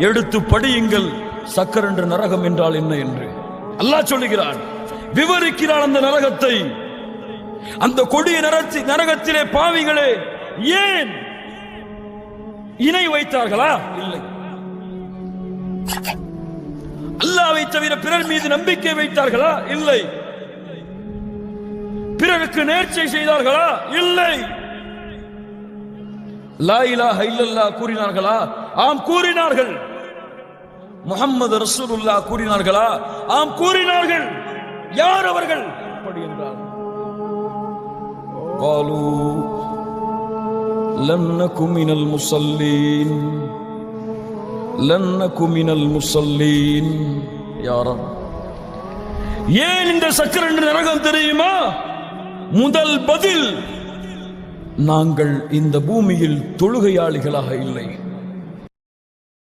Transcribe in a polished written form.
எடுத்து படியுங்கள் சக்கர் என்ற நரகம் என்றால் என்ன என்று அல்லாஹ் சொல்லுகிறான், விவரிக்கிறான் அந்த நரகத்தை. அந்த கொடிய நரகத்திலே பாவிகளே ஏன் இணை வைத்தார்களா? இல்லை. அல்லாஹ்வை தவிர பிறர் மீது நம்பிக்கை வைத்தார்களா? இல்லை. பிறருக்கு நேர்ச்சை செய்தார்களா? இல்லை. லா இலாஹ இல்லல்லாஹ் கூறினார்களா? ஆம் கூறினார்கள். முஹம்மது ரசூலுல்லாஹ் கூறினார்களா? ஆம் கூறினார்கள். யார் அவர்கள்? அப்படி என்றால் قالوا لم نكن من المصلين لم نكن من المصلين. يا رب ஏன் இந்த சக்கர என்ற நரகம் தெரியுமா? முதல் பதில், நாங்கள் இந்த பூமியில் தொழுகையாளிகளாக இல்லை.